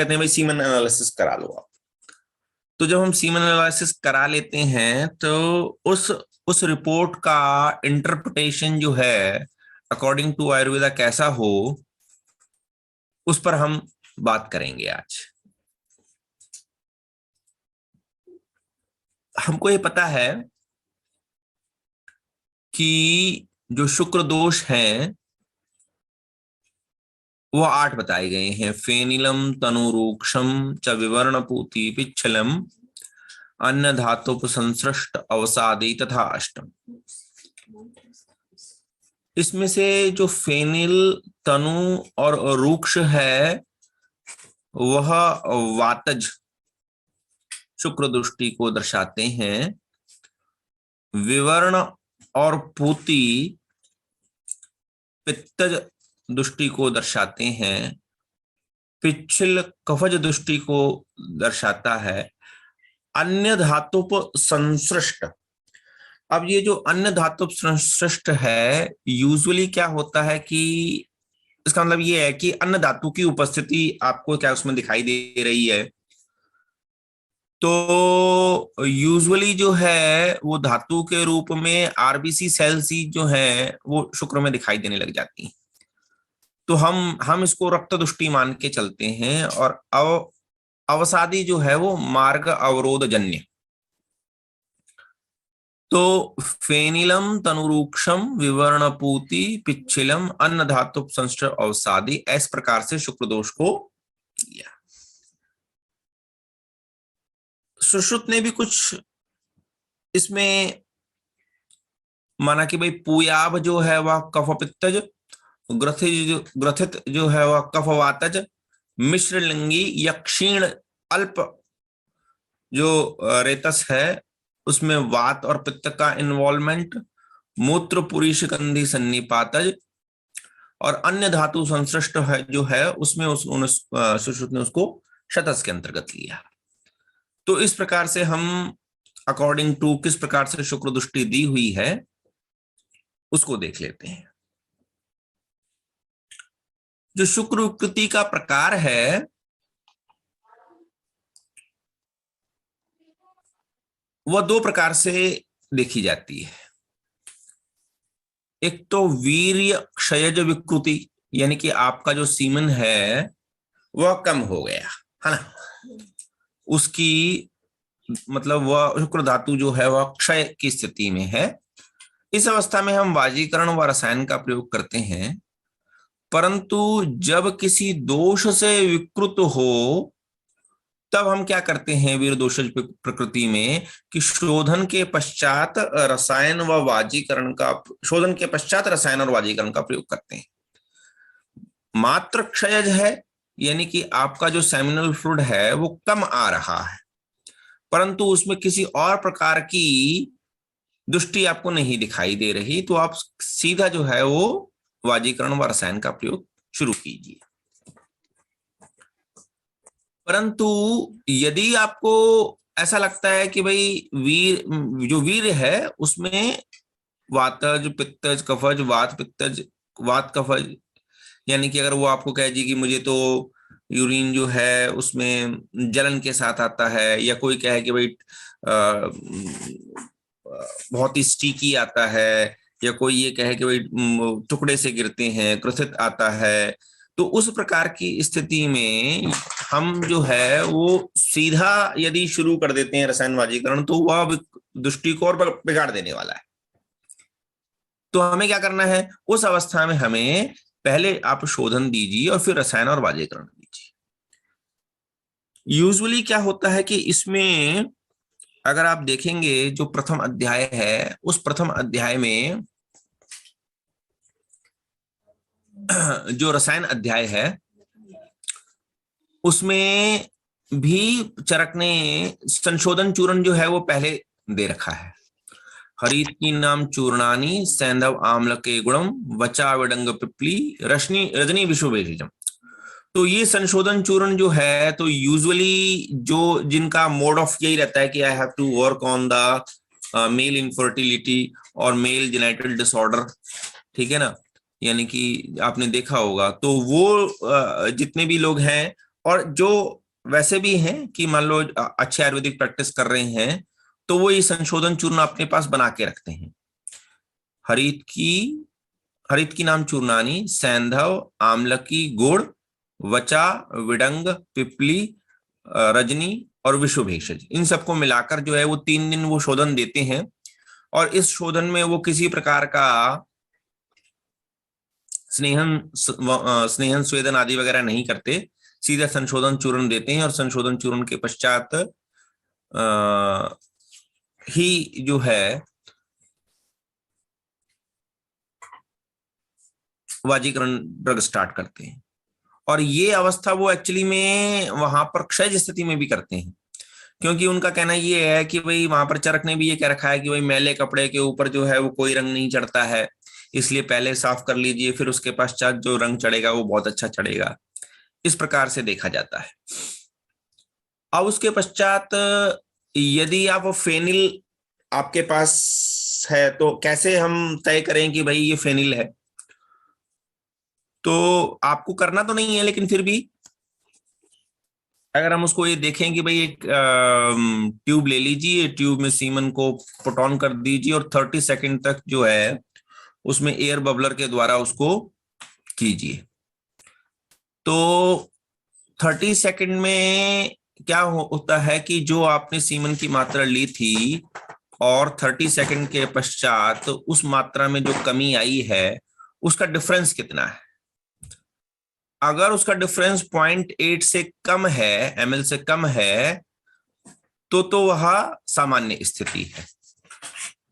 कहते हैं भाई सीमन एनालिसिस करा लो आप। तो जब हम सीमन एनालिसिस करा लेते हैं तो उस रिपोर्ट का इंटरप्रिटेशन जो है अकॉर्डिंग टू आयुर्वेदा कैसा हो, उस पर हम बात करेंगे आज। हमको ये पता है कि जो शुक्र दोष हैं वो 8 बताए गए हैं। फेनिलम तनुरूक्षम च विवर्णपूति पिच्छलम अन्न धातुप संसृष्ट अवसादी तथा अष्टम। इसमें से जो फेनिल, तनु और रूक्ष है वह वातज शुक्र दृष्टि को दर्शाते हैं। विवर्ण और पूति पित्तज दृष्टि को दर्शाते हैं। पिच्छल कफज दृष्टि को दर्शाता है। अन्य धातुप संसृष्ट, अब ये जो अन्य धातुप संसृष्ट है यूजुअली क्या होता है कि इसका मतलब ये है कि अन्य धातु की उपस्थिति आपको क्या उसमें दिखाई दे रही है। तो यूजुअली जो है वो धातु के रूप में आरबीसी सेल्स ही जो है वो शुक्र में दिखाई देने लग जाती हैं। तो हम इसको रक्त दृष्टि मान के चलते हैं। और अवसादी जो है वो मार्ग अवरोध जन्य। तो फेनिलम तनुरूक्षम विवर्णपूति पिच्छिलम अन्न धातु संश्र अवसादी, इस प्रकार से शुक्र दोष को लिया। सुश्रुत ने भी कुछ इसमें माना कि भाई पूयाभ जो है वह कफ पित्तज, ग्रथित जो है वह कफ वातज, मिश्रलिंगी या क्षीण अल्प जो रेतस है उसमें वात और पित्त का इन्वॉल्वमेंट, मूत्र पुरीशगंधी सन्निपातज, और अन्य धातु संश्लिष्ट है जो है उसमें सुश्रुत ने उसको शतस के अंतर्गत लिया। तो इस प्रकार से हम अकॉर्डिंग टू किस प्रकार से शुक्र दृष्टि दी हुई है उसको देख लेते हैं। जो शुक्र विकृति का प्रकार है वह 2 प्रकार से देखी जाती है। एक तो वीर्य क्षयज विकृति, यानी कि आपका जो सीमन है वह कम हो गया है ना, उसकी मतलब वह शुक्र धातु जो है वह क्षय की स्थिति में है। इस अवस्था में हम वाजीकरण व रसायन का प्रयोग करते हैं। परंतु जब किसी दोष से विकृत हो तब हम क्या करते हैं वीर दोषज प्रकृति में कि शोधन के पश्चात रसायन व वाजीकरण का, शोधन के पश्चात रसायन और वाजीकरण का प्रयोग करते हैं। मात्र क्षयज है, यानी कि आपका जो सेमिनल फ्लूइड है वो कम आ रहा है परंतु उसमें किसी और प्रकार की दृष्टि आपको नहीं दिखाई दे रही, तो आप सीधा जो है वो वाजीकरण व रसायन का प्रयोग शुरू कीजिए। परंतु यदि आपको ऐसा लगता है कि भाई जो वीर है उसमें वातज पित्तज कफज वात पित्तज वात कफज, यानी कि अगर वो आपको कहे जी कि मुझे तो यूरिन जो है उसमें जलन के साथ आता है, या कोई कहे कि भाई बहुत ही स्टिकी आता है, या कोई ये कहे कि भाई टुकड़े से गिरते हैं, ग्रथित आता है, तो उस प्रकार की स्थिति में हम जो है वो सीधा यदि शुरू कर देते हैं रसायन वाजीकरण तो वह दृष्टि को और बिगाड़ देने वाला है। तो हमें क्या करना है, उस अवस्था में हमें पहले आप शोधन दीजिए और फिर रसायन और वाजीकरण दीजिए। यूजुअली क्या होता है कि इसमें अगर आप देखेंगे जो प्रथम अध्याय है उस प्रथम अध्याय में जो रसायन अध्याय है उसमें भी चरक ने संशोधन चूर्ण जो है वो पहले दे रखा है। हरित की नाम चूर्णानी सैंधव आम्ल के गुणम वचा विडंग पिपली रजनी विश्वभेषजम। तो ये संशोधन चूर्ण जो है तो यूजुअली जो जिनका मोड ऑफ यही रहता है कि I have to work on the male infertility और मेल जेनिटल डिसऑर्डर, ठीक है ना, यानी कि आपने देखा होगा तो वो जितने भी लोग हैं और जो वैसे भी हैं कि मान लो अच्छे आयुर्वेदिक प्रैक्टिस कर रहे हैं तो वो ये संशोधन चूर्ण अपने पास बना के रखते हैं। हरित की हरित की नाम चूर्णानी, सैंधव, आमलकी, गुड़, वचा, विडंग, पिपली, रजनी और विश्व भेषज, इन सबको मिलाकर जो है वो 3 दिन वो शोधन देते हैं। और इस शोधन में वो किसी प्रकार का स्नेहन स्वेदन आदि वगैरह नहीं करते, सीधा संशोधन चूर्ण देते हैं और संशोधन चूर्ण के पश्चात ही जो है वाजीकरण ड्रग स्टार्ट करते हैं। और ये अवस्था वो एक्चुअली में वहां पर क्षय स्थिति में भी करते हैं, क्योंकि उनका कहना ये है कि भाई वहां पर चरक ने भी ये कह रखा है कि भाई मैले कपड़े के ऊपर जो है वो कोई रंग नहीं चढ़ता है, इसलिए पहले साफ कर लीजिए, फिर उसके पश्चात जो रंग चढ़ेगा वो बहुत अच्छा चढ़ेगा। इस प्रकार से देखा जाता है। अब उसके पश्चात यदि आप फेनिल आपके पास है तो कैसे हम तय करें कि भाई ये फेनिल है? तो आपको करना तो नहीं है, लेकिन फिर भी अगर हम उसको ये देखें कि भाई एक ट्यूब ले लीजिए, ट्यूब में सीमन को पुट ऑन कर दीजिए और 30 सेकंड तक जो है उसमें एयर बबलर के द्वारा उसको कीजिए। तो 30 सेकंड में क्या होता है कि जो आपने सीमन की मात्रा ली थी और 30 सेकंड के पश्चात उस मात्रा में जो कमी आई है उसका डिफरेंस कितना है? अगर उसका डिफरेंस 0.8 से कम है, ml से कम है, तो वह सामान्य स्थिति है।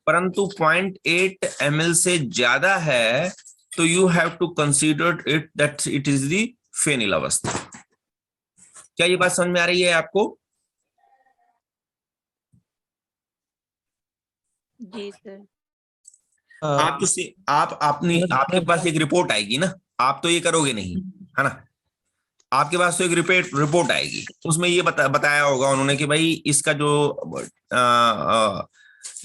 परंतु 0.8 ml से ज्यादा है तो you have to consider it that it is the फेनिल अवस्था। क्या ये बात समझ में आ रही है आपको? जी सर। आप तो आप अपनी आपके पास एक रिपोर्ट आएगी ना, आप तो ये करोगे नहीं, है ना? आपके पास तो एक रिपोर्ट आएगी, उसमें ये बताया होगा उन्होंने कि भाई इसका जो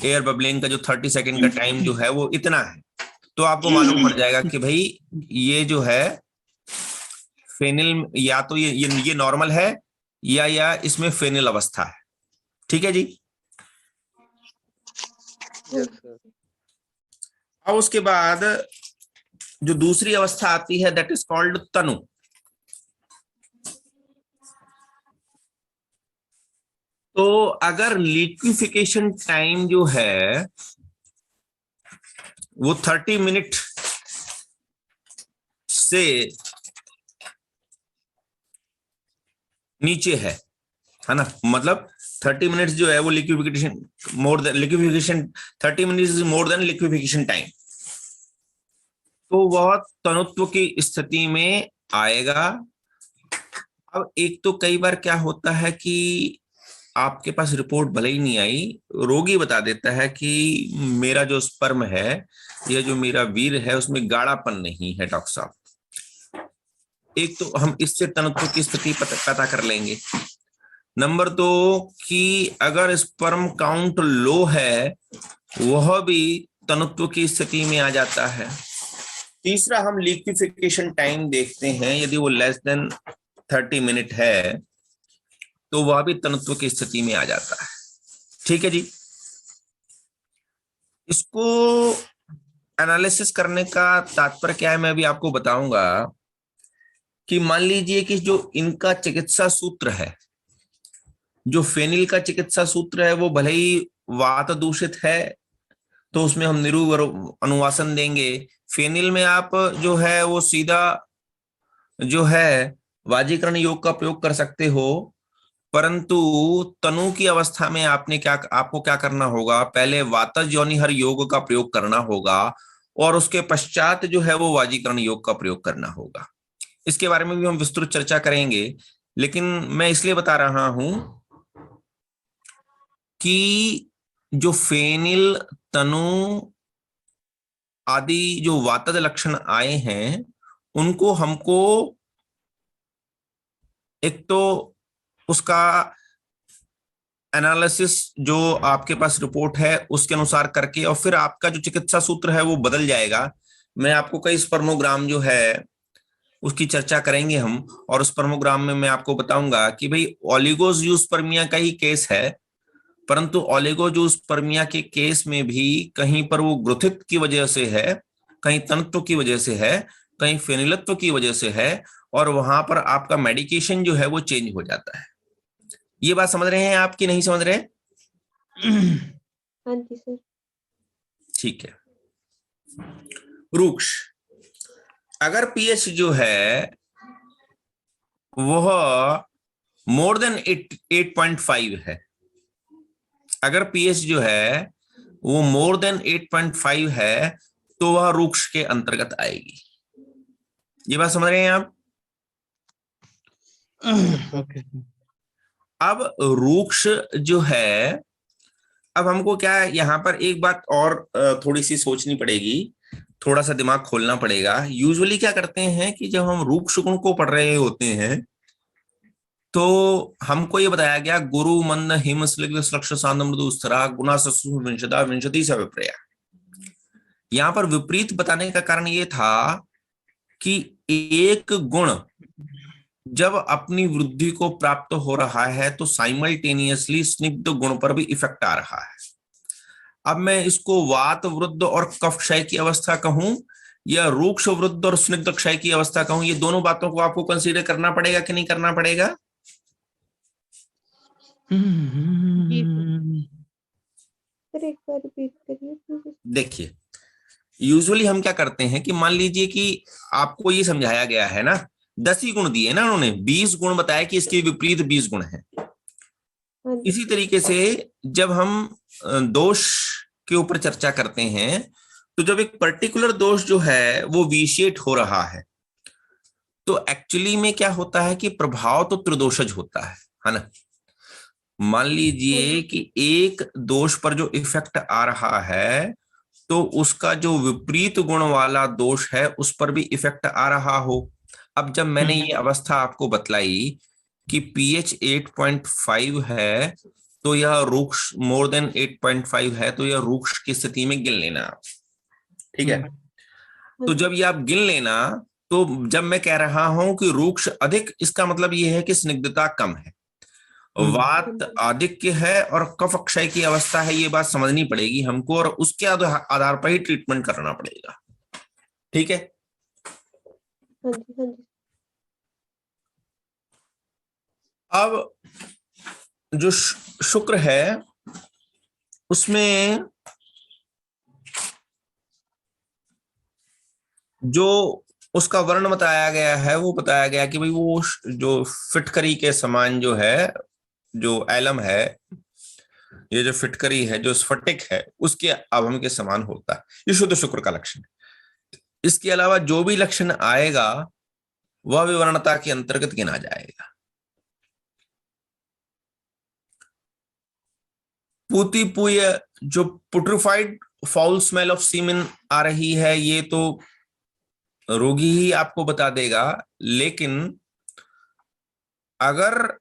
एयर बबलिंग का जो 30 सेकंड का टाइम जो है वो इतना है। तो आपको मालूम पड़ जाएगा कि भाई ये जो है फेनिल या तो ये नॉर्मल है या इसमें फेनिल अवस्था है। ठीक है जी। अब उसके बाद जो दूसरी अवस्था आती है दैट इज कॉल्ड तनु। तो अगर लिक्विफिकेशन टाइम जो है वो 30 मिनट से नीचे है ना, मतलब 30 मिनट्स जो है वो liquefaction 30 minutes is more than liquefaction time, तो वह तनुत्व की स्थिति में आएगा। अब एक तो कई बार क्या होता है कि आपके पास रिपोर्ट भले ही नहीं आई, रोगी बता देता है कि मेरा जो स्पर्म है या जो मेरा वीर है उसमें गाढ़ापन नहीं है डॉक्टर साहब। एक तो हम इससे तनुत्व की स्थिति पता कर लेंगे। नंबर 2 कि अगर स्पर्म काउंट लो है वह भी तनुत्व की स्थिति में आ जाता है। तीसरा हम लिक्विफिकेशन टाइम देखते हैं, यदि वो लेस देन 30 मिनट है तो वह भी तनुत्व की स्थिति में आ जाता है। ठीक है जी। इसको एनालिसिस करने का तात्पर्य क्या है मैं अभी आपको बताऊंगा। कि मान लीजिए कि जो इनका चिकित्सा सूत्र है, जो फेनिल का चिकित्सा सूत्र है वो भले ही वात दूषित है तो उसमें हम निरुवर अनुवासन देंगे। फेनिल में आप जो है वो सीधा जो है वाजीकरण योग का प्रयोग कर सकते हो, परंतु तनु की अवस्था में आपको क्या करना होगा, पहले वातज योनिहर योग का प्रयोग करना होगा और उसके पश्चात जो है वो वाजीकरण योग का प्रयोग करना होगा। इसके बारे में भी हम विस्तृत चर्चा करेंगे, लेकिन मैं इसलिए बता रहा हूं कि जो फेनिल, तनु आदि जो वातज लक्षण आए हैं उनको हमको एक तो उसका एनालिसिस जो आपके पास रिपोर्ट है उसके अनुसार करके और फिर आपका जो चिकित्सा सूत्र है वो बदल जाएगा। मैं आपको कई स्पर्मोग्राम जो है उसकी चर्चा करेंगे हम। और उस परमोग्राम में मैं आपको बताऊंगा कि भाई ओलिगोजूस्पर्मिया का ही केस है, परंतु ओलिगोजूस्पर्मिया के केस में भी कहीं पर वो ग्रोथित की वजह से है, कहीं तनत्व की वजह से है, कहीं फेनिलत्व की वजह से है, और वहां पर आपका मेडिकेशन जो है वो चेंज हो जाता है। ये बात समझ रहे हैं आप कि नहीं समझ रहे? हाँ जी सर। ठीक है। रुक्ष, अगर पीएच जो है वह मोर देन 8.5 है, अगर पीएच जो है वो मोर देन 8.5 है तो वह रुक्ष के अंतर्गत आएगी। ये बात समझ रहे हैं आप? ओके। अब रुक्ष जो है, अब हमको क्या है यहाँ पर एक बात और थोड़ी सी सोचनी पड़ेगी, थोड़ा सा दिमाग खोलना पड़ेगा। यूजुअली क्या करते हैं कि जब हम रुक्ष गुण को पढ़ रहे होते हैं तो हमको ये बताया गया गुरु मंद हिम स्निग्ध श्लक्ष सान्द मृदु स्थरा गुना ससु विंशदा विंशति स विप्रया। यहाँ पर विपरीत बताने का कारण ये था कि एक गुण जब अपनी वृद्धि को प्राप्त हो रहा है तो साइमल्टेनियसली स्निग्ध गुण पर भी इफेक्ट आ रहा है। अब मैं इसको वात वृद्ध और कफ क्षय की अवस्था कहूं या रूक्ष वृद्ध और स्निग्ध क्षय की अवस्था कहूं, ये दोनों बातों को आपको कंसीडर करना पड़ेगा कि नहीं करना पड़ेगा? सर एक बार रिपीट करिए प्लीज। देखिए, यूजुअली हम क्या करते हैं कि मान लीजिए कि आपको ये समझाया गया है ना, 10 ही गुण दिए ना उन्होंने, 20 गुण बताया कि इसके विपरीत 20 गुण हैं। हाँ जी। इसी तरीके से जब हम दोष के ऊपर चर्चा करते हैं तो जब एक पर्टिकुलर दोष जो है वो विशिएट हो रहा है तो एक्चुअली में क्या होता है कि प्रभाव तो त्रिदोषज होता है ना। मान लीजिए कि एक दोष पर जो इफेक्ट आ रहा है तो उसका जो विपरीत गुण वाला दोष है उस पर भी इफेक्ट आ रहा हो। अब जब मैंने ये अवस्था आपको बतलाई कि पीएच 8.5 है तो यह रुक्ष मोर देन 8.5 है तो यह रुक्ष की स्थिति में गिन लेना आप, ठीक है। तो जब ये आप गिन लेना तो जब मैं कह रहा हूं कि रुक्ष अधिक, इसका मतलब ये है कि स्निग्धता कम है, वात आधिक्य है और कफ क्षय की अवस्था है, ये बात समझनी पड़ेगी हमको और उसके आधार पर ही ट्रीटमेंट करना पड़ेगा, ठीक है। हाँ जी हाँ जी। अब जो शुक्र है उसमें जो उसका वर्ण बताया गया है वो बताया गया कि भाई वो जो फिटकरी के समान जो है, जो एलम है, ये जो फिटकरी है, जो स्फटिक है, उसके आभम के समान होता है, ये शुद्ध शुक्र का लक्षण है। इसके अलावा जो भी लक्षण आएगा वह विवरणता के अंतर्गत गिना जाएगा। पूती पुय जो पुट्रिफाइड फाउल स्मेल ऑफ सीमेन आ रही है ये तो रोगी ही आपको बता देगा, लेकिन अगर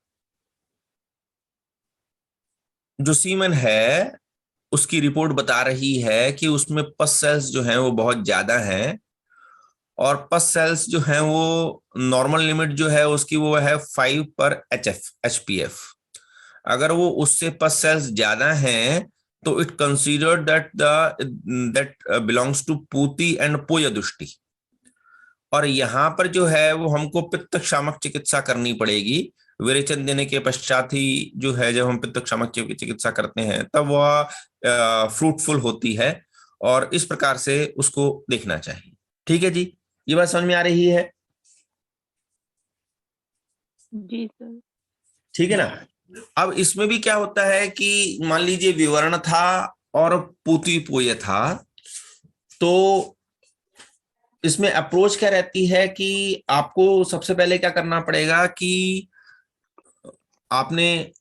जो सीमेन है उसकी रिपोर्ट बता रही है कि उसमें पस सेल्स जो हैं वो बहुत ज्यादा हैं और पस सेल्स जो हैं वो नॉर्मल लिमिट जो है उसकी वो है 5 पर HPF, अगर वो उससे पस सेल्स ज्यादा हैं तो it considered that belongs to पूती एंड पोय दुष्टि। और यहाँ पर जो है वो हमको पित्त शामक चिकित्सा करनी पड़ेगी। विरेचन देने के पश्चात ही जो है जब हम पित्त शामक की चिकित्सा करते हैं तब वह फ्रूटफुल होती है और इस प्रकार से उसको देखना चाहिए, ठीक है जी। ये बात समझ में आ रही है? जी सर। ठीक है ना। अब इसमें भी क्या होता है कि मान लीजिए विवरण था और पूती पोय था, तो इसमें अप्रोच क्या रहती है कि आपको सबसे पहले क्या करना पड़ेगा कि आपने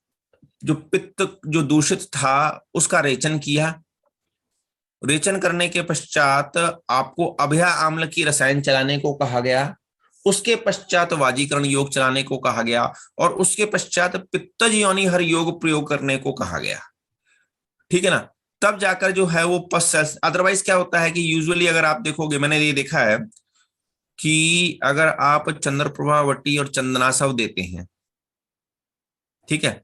जो पित्त जो दूषित था उसका रेचन किया, रेचन करने के पश्चात आपको अभया आम्ल की रसायन चलाने को कहा गया, उसके पश्चात वाजीकरण योग चलाने को कहा गया और उसके पश्चात पित्तज योनि हर योग प्रयोग करने को कहा गया, ठीक है ना। तब जाकर जो है वो पस सेल्स, अदरवाइज क्या होता है कि यूजुअली अगर आप देखोगे, मैंने ये देखा है कि अगर आप चंद्रप्रभावटी और चंदनासव देते हैं, ठीक है,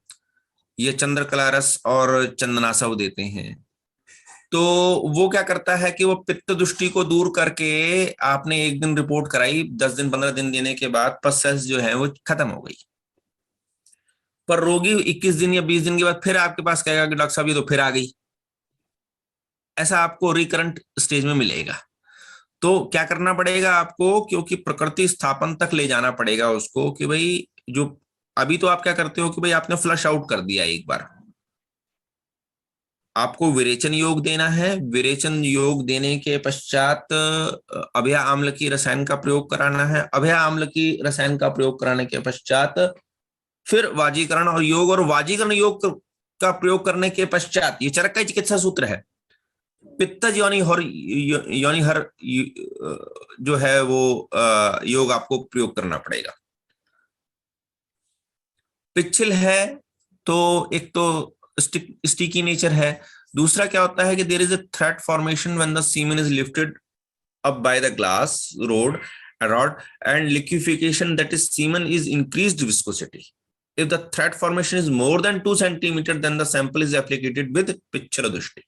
ये चंद्रकला रस और चंदनासव देते हैं, तो वो क्या करता है कि वो पित्त दुष्टि को दूर करके, आपने एक दिन रिपोर्ट कराई, 10 दिन 15 दिन देने के बाद पसस जो है वो खत्म हो गई, पर रोगी 21 दिन या 20 दिन के बाद फिर आपके पास कहेगा कि डॉक्टर साहब ये तो फिर आ गई। ऐसा आपको रिकरेंट स्टेज में मिलेगा। तो क्या करना पड़ेगा आपको, क्योंकि प्रकृति स्थापन तक ले जाना पड़ेगा उसको, कि भाई जो अभी तो आप क्या करते हो कि भाई आपने फ्लश आउट कर दिया एक बार, आपको विरेचन योग देना है। विरेचन योग देने के पश्चात अभया आम्ल की रसायन का प्रयोग कराना है। अभया आम्ल की रसायन का प्रयोग कराने के पश्चात फिर वाजीकरण और योग, और वाजीकरण योग का प्रयोग करने के पश्चात, ये चरक का चिकित्सा सूत्र है, पित्तज योनि हर जो है वो योग आपको प्रयोग करना पड़ेगा। पिच्छिल है तो एक तो स्टिकी नेचर है, दूसरा क्या होता है कि there is a thread formation when the semen is lifted up by the glass rod and liquefaction, that is semen is increased viscosity. If the thread formation is more than 2 centimeter, then the sample is applicated with पिच्छल दृष्टि।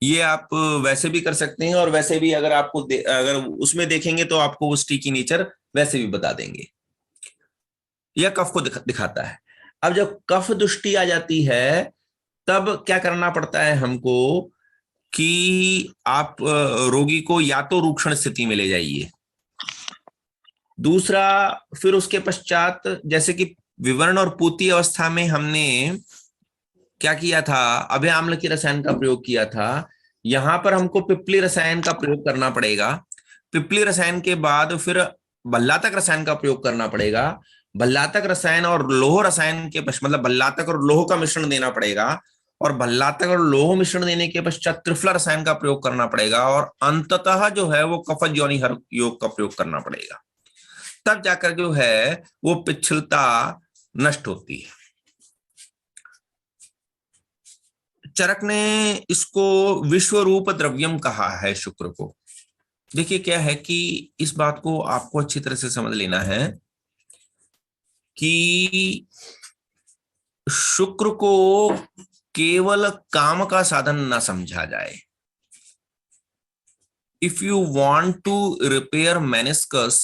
ये आप वैसे भी कर सकते हैं, और वैसे भी अगर आपको अगर उसमें देखेंगे तो आपको वो स्टिकी नेचर वैसे भी बता देंगे। यह कफ को दिखाता है। अब जब कफ दृष्टि आ जाती है तब क्या करना पड़ता है हमको, कि आप रोगी को या तो रूक्षण स्थिति में ले जाइए, दूसरा फिर उसके पश्चात जैसे कि विवरण और पूती अवस्था में हमने क्या किया था, अभय आम्ल की रसायन का प्रयोग किया था, यहां पर हमको पिपली रसायन का प्रयोग करना पड़ेगा। पिपली रसायन के बाद फिर भल्लातक रसायन का प्रयोग करना पड़ेगा। भल्लातक रसायन और लोह रसायन के मतलब भल्लातक और लोह का मिश्रण देना पड़ेगा, और भल्लातक और लोह मिश्रण देने के पश्चात त्रिफला रसायन का प्रयोग करना पड़ेगा, और अंततः जो है वो कफज योनि हर योग का प्रयोग करना पड़ेगा। तब जाकर जो है वो पिच्छलता नष्ट होती है। चरक ने इसको विश्व रूप द्रव्यम कहा है शुक्र को। देखिए क्या है कि इस बात को आपको अच्छी तरह से समझ लेना है कि शुक्र को केवल काम का साधन ना समझा जाए। If you want to repair meniscus,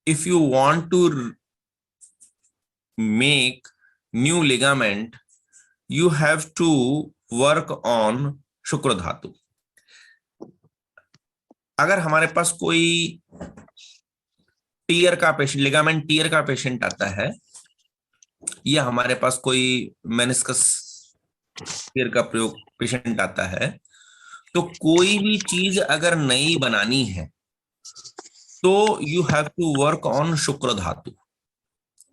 if you want to make new ligament, you have to work on शुक्र धातु। अगर हमारे पास कोई टीयर का पेशेंट, लिगामेंट टीयर का पेशेंट आता है, या हमारे पास कोई मेनिस्कस टीयर का प्रयोग पेशेंट आता है, तो कोई भी चीज अगर नई बनानी है तो you have to work on शुक्र धातु।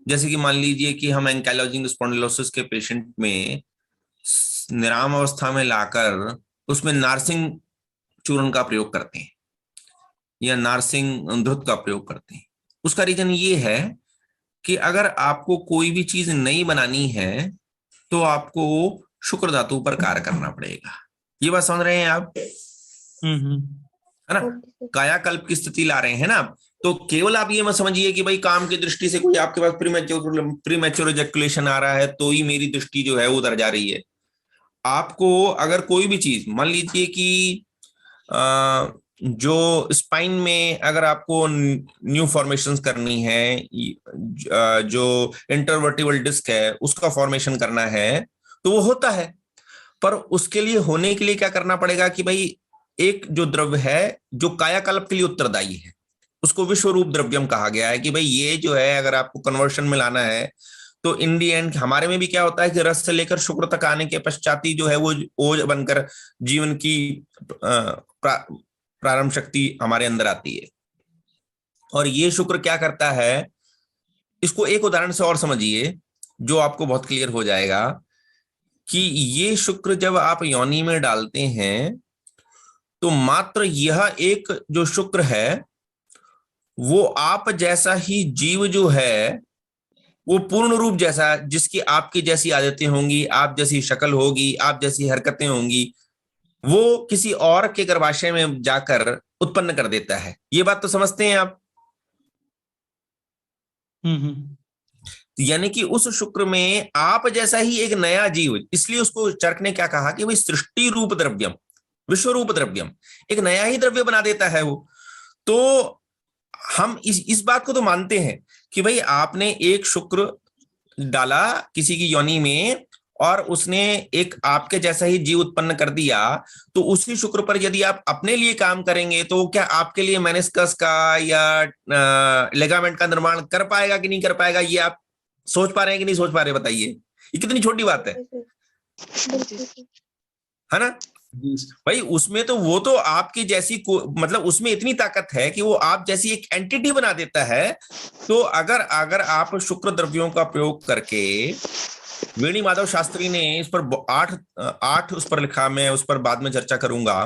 जैसे कि मान लीजिए कि हम एंकाइलोजिंग स्पॉन्डिलोसिस के पेशेंट में निराम अवस्था में लाकर उसमें नारसिंग चूर्ण का प्रयोग करते हैं या नारसिंग धृत का प्रयोग करते हैं। उसका रीजन ये है कि अगर आपको कोई भी चीज नई बनानी है तो आपको शुक्र धातु पर कार्य करना पड़ेगा। ये बात समझ रहे हैं आप? है ना? कायाकल्प की स्थिति ला रहे हैं ना आप। तो केवल आप ये मत समझिए कि भाई काम की दृष्टि से कोई आपके पास प्रीमैच्योर इजैकुलेशन आ रहा है तो ही मेरी दृष्टि जो है उधर जा रही है। आपको अगर कोई भी चीज, मान लीजिए कि जो स्पाइन में अगर आपको न्यू फॉर्मेशंस करनी है, जो इंटरवर्टिबल डिस्क है उसका फॉर्मेशन करना है, तो वो होता है। पर उसके लिए होने के लिए क्या करना पड़ेगा कि भाई एक जो द्रव्य है जो कायाकल्प के लिए उत्तरदायी है, उसको विश्व रूप द्रव्यम कहा गया है। कि भाई ये जो है अगर आपको कन्वर्शन में लाना है तो इन दी एंड हमारे में भी क्या होता है कि रस से लेकर शुक्र तक आने के पश्चात ही जो है वो ओज बनकर जीवन की प्रारंभ शक्ति हमारे अंदर आती है। और ये शुक्र क्या करता है, इसको एक उदाहरण से और समझिए जो आपको बहुत क्लियर हो जाएगा कि ये शुक्र जब आप योनि में डालते हैं तो मात्र यह एक जो शुक्र है वो आप जैसा ही जीव जो है वो पूर्ण रूप जैसा, जिसकी आपकी जैसी आदतें होंगी, आप जैसी शक्ल होगी, आप जैसी हरकतें होंगी, वो किसी और के गर्भाशय में जाकर उत्पन्न कर देता है। ये बात तो समझते हैं आप? यानी कि उस शुक्र में आप जैसा ही एक नया जीव, इसलिए उसको चरक ने क्या कहा कि भाई सृष्टि रूप द्रव्यम, विश्व रूप द्रव्यम, एक नया ही द्रव्य बना देता है वो। तो हम इस बात को तो मानते हैं कि भाई आपने एक शुक्र डाला किसी की योनि में और उसने एक आपके जैसा ही जीव उत्पन्न कर दिया, तो उसी शुक्र पर यदि आप अपने लिए काम करेंगे तो क्या आपके लिए मेनिस्कस का या लिगामेंट का निर्माण कर पाएगा कि नहीं कर पाएगा? ये आप सोच पा रहे हैं कि नहीं सोच पा रहे? बताइए, ये कितनी छोटी बात है ना भाई? उसमें तो वो तो आपकी जैसी मतलब उसमें इतनी ताकत है कि वो आप जैसी एक एंटिटी बना देता है। तो अगर आप शुक्र द्रव्यों का प्रयोग करके, वेणी माधव शास्त्री ने इस पर आठ उस पर लिखा, मैं उस पर बाद में चर्चा करूंगा,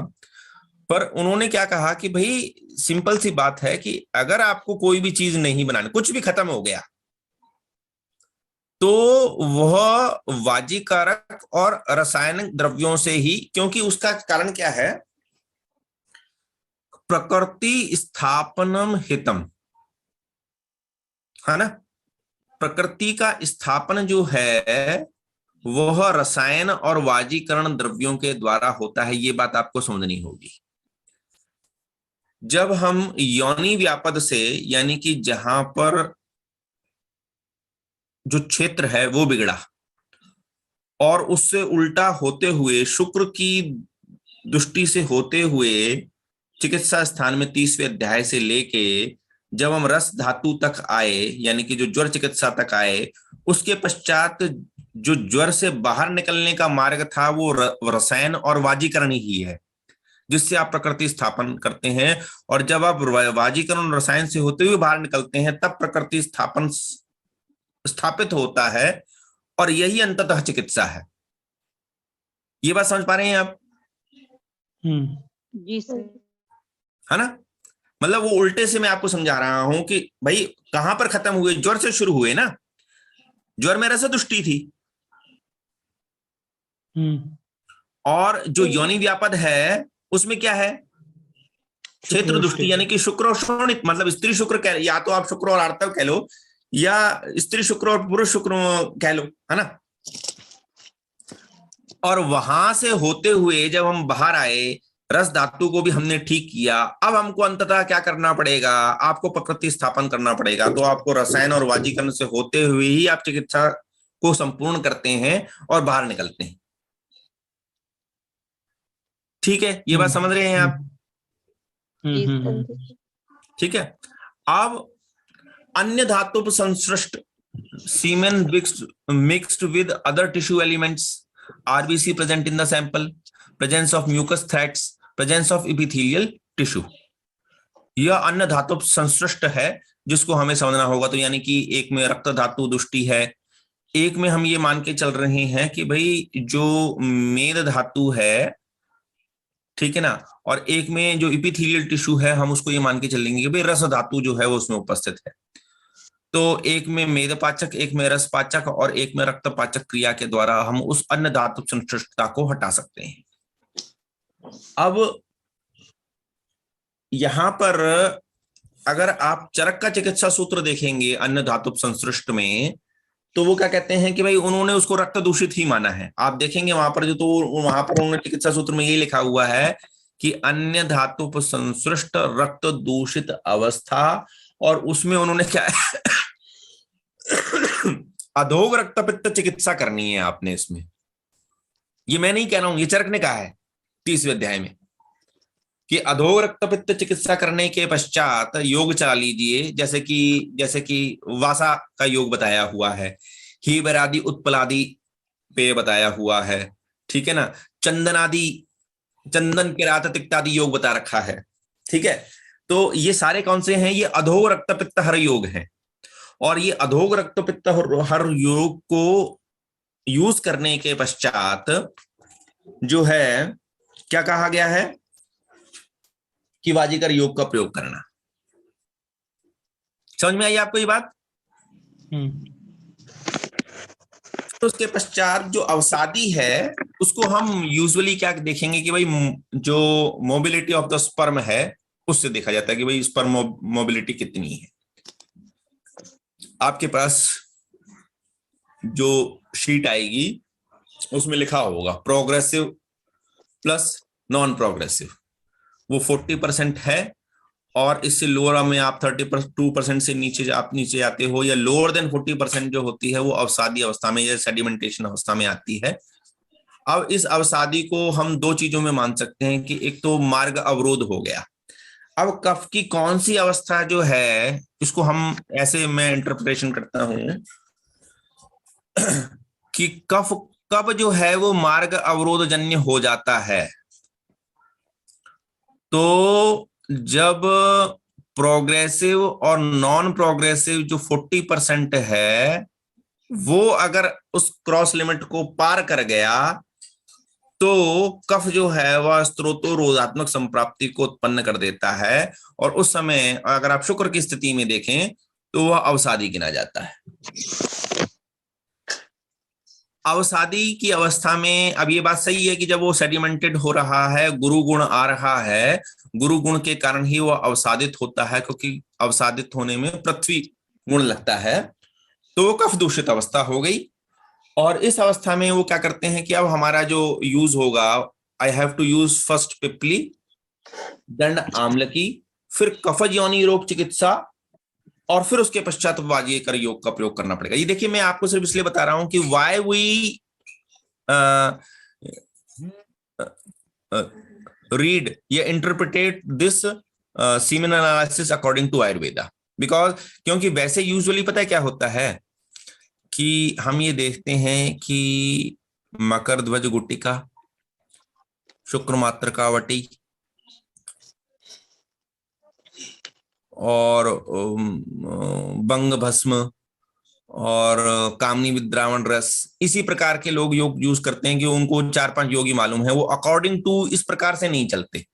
पर उन्होंने क्या कहा कि भाई सिंपल सी बात है कि अगर आपको कोई भी चीज नहीं बनानी, कुछ भी खत्म हो गया, तो वह वाजीकारक और रासायनिक द्रव्यों से ही, क्योंकि उसका कारण क्या है, प्रकृति स्थापनम हितम, है ना? प्रकृति का स्थापन जो है वह रसायन और वाजीकरण द्रव्यों के द्वारा होता है। ये बात आपको समझनी होगी। जब हम योनि व्यापद से, यानी कि जहां पर जो क्षेत्र है वो बिगड़ा और उससे उल्टा होते हुए शुक्र की दृष्टि से होते हुए चिकित्सा स्थान में 30वें अध्याय से लेके जब हम रस धातु तक आए, यानी कि जो ज्वर चिकित्सा तक आए, उसके पश्चात जो ज्वर से बाहर निकलने का मार्ग था वो रसायन और वाजीकरण ही है, जिससे आप प्रकृति स्थापन करते हैं। और जब आप वाजीकरण और रसायन से होते हुए बाहर निकलते हैं तब प्रकृति स्थापन स्थापित होता है, और यही अंततः चिकित्सा है। ये बात समझ पा रहे हैं आप? जी सर। है ना? मतलब वो उल्टे से मैं आपको समझा रहा हूं कि भाई कहां पर खत्म हुए? ज्वर से शुरू हुए ना, ज्वर में रसदुष्टि थी, और जो योनि व्यापद है उसमें क्या है? क्षेत्र दृष्टि, यानी कि शुक्र और शोणित, मतलब स्त्री शुक्र कह, या तो आप शुक्र और आर्तव कह लो, या स्त्री शुक्र और पुरुष शुक्र कह लो, है ना? और वहां से होते हुए जब हम बाहर आए, रस धातु को भी हमने ठीक किया, अब हमको अंततः क्या करना पड़ेगा? आपको प्रकृति स्थापन करना पड़ेगा। तो आपको रसायन और वाजीकरण से होते हुए ही आप चिकित्सा को संपूर्ण करते हैं और बाहर निकलते हैं। ठीक है, ये बात समझ रहे हैं आप? ठीक है। अब अन्य धातु संश्लिष्ट सीमेन mixed with other tissue elements, RBC present in the sample, presence of mucus threads, presence of epithelial tissue, यह अन्य धातु संश्लिष्ट है जिसको हमें समझना होगा। तो यानी कि एक में रक्त धातु दुष्टि है, एक में हम ये मान के चल रहे हैं कि भाई जो मेद धातु है, ठीक है ना, और एक में जो इपिथेलियल टिश्यू है हम उसको ये मान के चलेंगे कि भाई रस धातु जो है वो उसमें उपस्थित है। तो एक में मेदपाचक, एक में रसपाचक और एक में रक्तपाचक क्रिया के द्वारा हम उस अन्य धातु संश्लिष्टता को हटा सकते हैं। अब यहां पर अगर आप चरक का चिकित्सा सूत्र देखेंगे अन्य धातु संश्लिष्ट में, तो वो क्या कहते हैं कि भाई उन्होंने उसको रक्त दूषित ही माना है। आप देखेंगे वहां पर जो, तो वहां पर उन्होंने चिकित्सा सूत्र में ये लिखा हुआ है कि अन्य धातु संश्लिष्ट रक्त दूषित अवस्था, और उसमें उन्होंने क्या अधोग रक्तपित्त चिकित्सा करनी है आपने इसमें। ये मैं नहीं कह रहा हूं, ये चरक ने कहा है 30वें अध्याय में कि अधोग रक्तपित्त चिकित्सा करने के पश्चात योग चला लीजिए, जैसे कि वासा का योग बताया हुआ है, हीबर आदि उत्पलादि पे बताया हुआ है, ठीक है ना, चंदन किरात तिक्तादि योग बता रखा है, ठीक है। तो ये सारे कौन से हैं? ये अधोग रक्तपित्त हर योग हैं, और ये अधोग रक्तपित्त हर योग को यूज करने के पश्चात जो है क्या कहा गया है कि वाजीकर योग का प्रयोग करना। समझ में आई आपको ये बात? तो उसके पश्चात जो अवसादी है उसको हम यूजुअली क्या देखेंगे कि भाई जो मोबिलिटी ऑफ द स्पर्म है उससे देखा जाता है कि भाई स्पर्म मोबिलिटी कितनी है। आपके पास जो शीट आएगी उसमें लिखा होगा प्रोग्रेसिव प्लस नॉन प्रोग्रेसिव, वो 40% है, और इससे लोअर में आप 32% से नीचे आप नीचे आते हो, या लोअर देन 40% जो होती है वो अवसादी अवस्था में या सेडिमेंटेशन अवस्था में आती है। अब इस अवसादी को हम दो चीजों में मान सकते हैं कि एक तो मार्ग अवरोध हो गया। अब कफ की कौन सी अवस्था जो है, इसको हम ऐसे मैं इंटरप्रिटेशन करता हूं कि कफ कब जो है वो मार्ग अवरोध जन्य हो जाता है, तो जब प्रोग्रेसिव और नॉन प्रोग्रेसिव जो 40% है वो अगर उस क्रॉस लिमिट को पार कर गया तो कफ जो है वह स्त्रोतोरोधात्मक संप्राप्ति को उत्पन्न कर देता है, और उस समय अगर आप शुक्र की स्थिति में देखें तो वह अवसादी गिना जाता है। अवसादी की अवस्था में अब ये बात सही है कि जब वो सेडिमेंटेड हो रहा है, गुरु गुण आ रहा है, गुरु गुण के कारण ही वो अवसादित होता है, क्योंकि अवसादित होने में पृथ्वी गुण लगता है, तो वो कफ दूषित अवस्था हो गई। और इस अवस्था में वो क्या करते हैं कि अब हमारा जो यूज होगा, I have to use first पिपली, दंड आम्लकी, फिर कफज योनि रोग चिकित्सा, और फिर उसके पश्चात वाजिकर योग का प्रयोग करना पड़ेगा। ये देखिए मैं आपको सिर्फ इसलिए बता रहा हूं कि व्हाई वी रीड या interpret this semen analysis according to Ayurveda, because क्योंकि वैसे यूजुअली पता है क्या होता है कि हम ये देखते हैं कि मकर ध्वज गुटिका, शुक्र मात्रकावटी और बंग भस्म और कामनी विद्रावण रस, इसी प्रकार के लोग योग यूज करते हैं कि उनको 4-5 योगी मालूम है, वो अकॉर्डिंग टू इस प्रकार से नहीं चलते।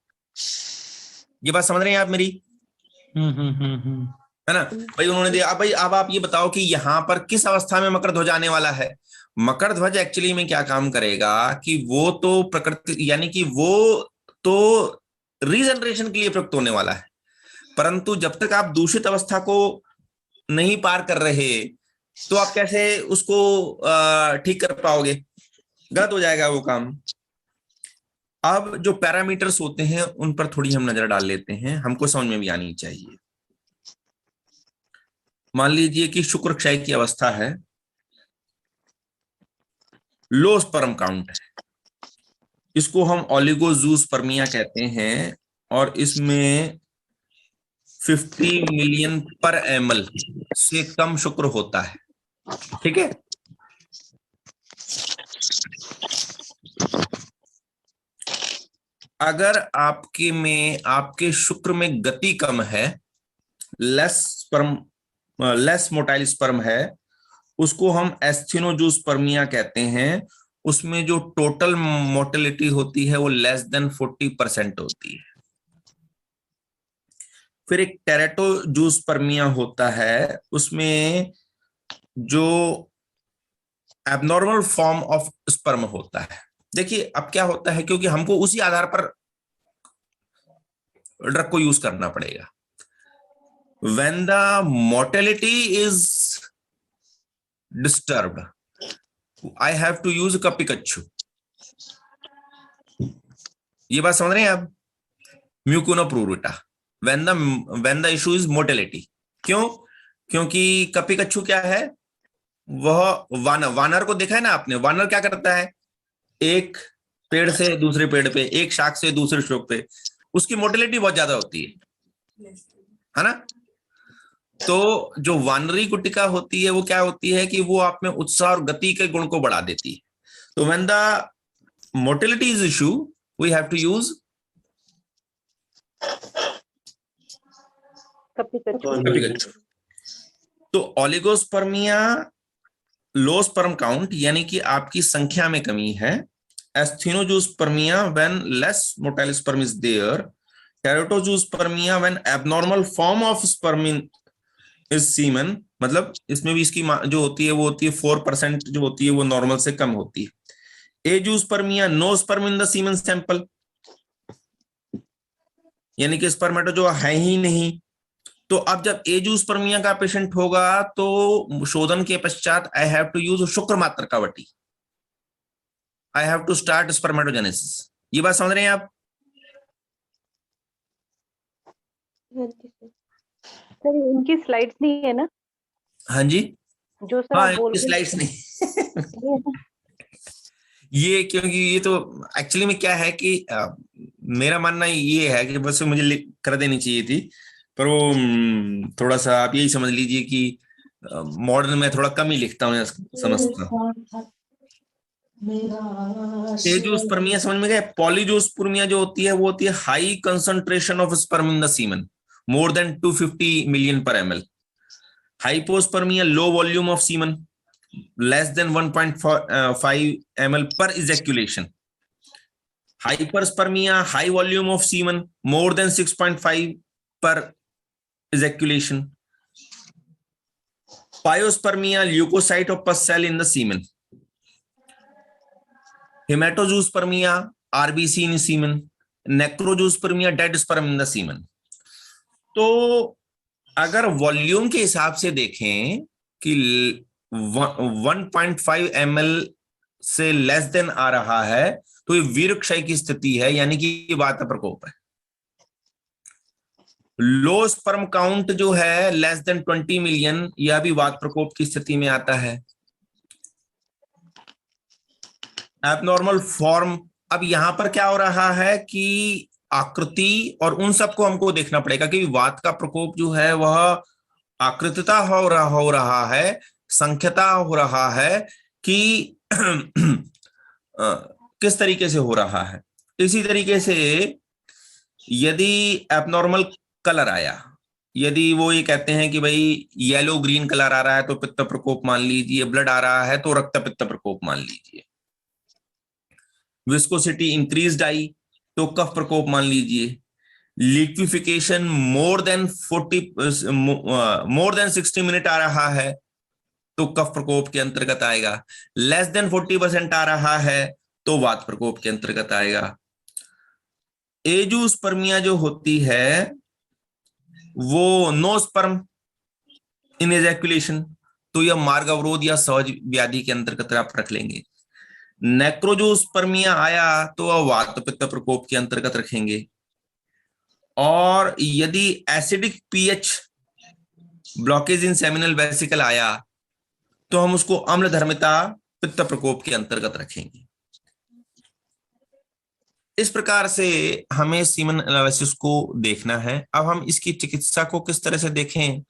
ये बात समझ रहे हैं आप मेरी? है ना भाई? उन्होंने दिया। भाई अब आप ये बताओ कि यहाँ पर किस अवस्था में मकर ध्वज आने वाला है। मकर ध्वज एक्चुअली में क्या काम करेगा कि वो तो प्रकृति यानी कि वो तो रीजनरेशन के लिए प्रयुक्त होने वाला है, परंतु जब तक आप दूषित अवस्था को नहीं पार कर रहे तो आप कैसे उसको ठीक कर पाओगे? गलत हो जाएगा वो काम। अब जो पैरामीटर्स होते हैं उन पर थोड़ी हम नजर डाल लेते हैं, हमको समझ में भी आनी चाहिए। मान लीजिए कि शुक्र क्षय की अवस्था है, लो स्पर्म काउंट है, इसको हम ओलिगोजूस्पर्मिया कहते हैं, और इसमें 50 मिलियन पर ml से कम शुक्र होता है। ठीक है, अगर आपके शुक्र में गति कम है, लेस मोटाइल स्पर्म है, उसको हम एस्थेनोजूस्पर्मिया कहते हैं। उसमें जो टोटल मोटिलिटी होती है वो लेस देन 40% होती है। फिर एक टेरेटोजूस्पर्मिया होता है, उसमें जो एबनॉर्मल फॉर्म ऑफ स्पर्म होता है। देखिए अब क्या होता है, क्योंकि हमको उसी आधार पर ड्रग को यूज करना पड़ेगा। When the mortality is disturbed, I have to use कपिकच्छु। ये बात समझ रहे हैं आप? म्यूकुना प्रूरुटा when the issue is mortality। क्यों? क्योंकि कपिकच्छु क्या है, वह वानर को देखा है ना आपने? वानर क्या करता है, एक पेड़ से दूसरे पेड़ पे, एक शाख से दूसरे शाख पे, उसकी मोर्टेलिटी बहुत ज्यादा होती है ना? तो जो वानरी गुटिका होती है वो क्या होती है कि वो आप में उत्साह और गति के गुण को बढ़ा देती है। तो when the mortality is issue we have to use कपिकच्छु। तो ओलिगोस्पर्मिया, लो स्पर्म काउंट यानी कि आपकी संख्या में कमी है। Asthenozoospermia when less motile sperm is there. Teratozoospermia when abnormal form of sperm is semen, मतलब इसमें भी इसकी जो होती है वो होती है 4% जो होती है वो नॉर्मल से कम होती है। Azoospermia, no sperm in the semen sample, यानी कि स्पर्मेटोजोआ है ही नहीं। तो अब जब एजूस्पर्मिया का पेशेंट होगा तो शोधन के पश्चात आई हैव टू यूज शुक्र मात्रकावटी, I have to start spermatogenesis. ये बात समझ रहे हैं आप? हाँ जी सर। सर इनकी स्लाइड्स नहीं है ना, हाँ जी, जो सर हाँ आप बोल रहे स्लाइड्स नहीं हैं। ये क्योंकि ये तो एक्चुअली में क्या है कि मेरा मानना ये है कि बस मुझे कर देनी चाहिए थी, पर वो थोड़ा सा आप यही समझ लीजिए कि मॉडर्न में थोड़ा कम ही लिखता हूँ, समझता हूँ। एजोस्पर्मिया समझ में गए। पॉलीजोस्पर्मिया जो होती है वो होती है high concentration of sperm in the semen, more than 250 million per ml। Hypospermia, low volume of semen, less than 1.5 ml per ejaculation। Hyperspermia, high volume of semen, more than 6.5 per ejaculation। Pyospermia, leukocyte of pus cell in the semen. Hematozoospermia, RBC in semen. Necrozoospermia, dead sperm in the semen. तो अगर volume के हिसाब से देखें कि 1.5 ml से less than आ रहा है तो ये वीरक्षय की स्थिति है, यानी कि ये वात प्रकोप है। लो स्पर्म काउंट जो है लेस देन 20 मिलियन, यह भी वात प्रकोप की स्थिति में आता है। एबनॉर्मल फॉर्म, अब यहां पर क्या हो रहा है कि आकृति और उन सबको हमको देखना पड़ेगा कि वात का प्रकोप जो है वह आकृतिता हो रहा है, संख्यता हो रहा है कि किस तरीके से हो रहा है। इसी तरीके से यदि एबनॉर्मल कलर आया, यदि वो ये कहते हैं कि भाई येलो ग्रीन कलर आ रहा है तो पित्त प्रकोप मान लीजिए, ब्लड आ रहा है तो रक्त पित्त प्रकोप मान लीजिए, विस्कोसिटी इंक्रीज्ड आई तो कफ प्रकोप मान लीजिए, लिक्विफिकेशन मोर देन 60 मिनट आ रहा है तो कफ प्रकोप के अंतर्गत आएगा, लेस देन 40% आ रहा है तो वात प्रकोप के अंतर्गत आएगा। एजूस्पर्मिया जो होती है वो नो स्पर्म इन एजैकुलेशन, तो यह मार्ग अवरोध या सहज व्याधि के अंतर्गत आप रख लेंगे। नेक्रोजोस्पर्मिया आया तो वह वात पित्त प्रकोप के अंतर्गत रखेंगे। और यदि acidic pH blockage in seminal vesicle आया तो हम उसको अम्लधर्मिता पित्त प्रकोप के अंतर्गत रखेंगे। इस प्रकार से हमें सीमन एनालिसिस को देखना है। अब हम इसकी चिकित्सा को किस तरह से देखें,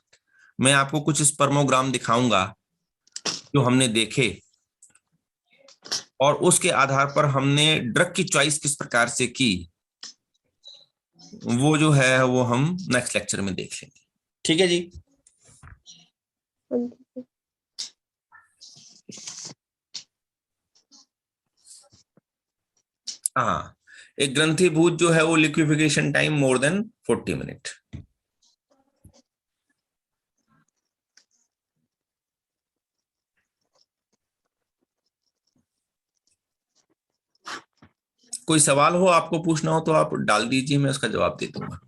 मैं आपको कुछ स्पर्मोग्राम दिखाऊंगा जो हमने देखे, और उसके आधार पर हमने ड्रग की चॉइस किस प्रकार से की, वो जो है वो हम नेक्स्ट लेक्चर में देख लेंगे। ठीक है जी। हाँ जी सर। हाँ, एक ग्रंथीभूत जो है वो liquefaction time more than 40 minute. कोई सवाल हो आपको पूछना हो तो आप डाल दीजिए, मैं उसका जवाब दे दूंगा।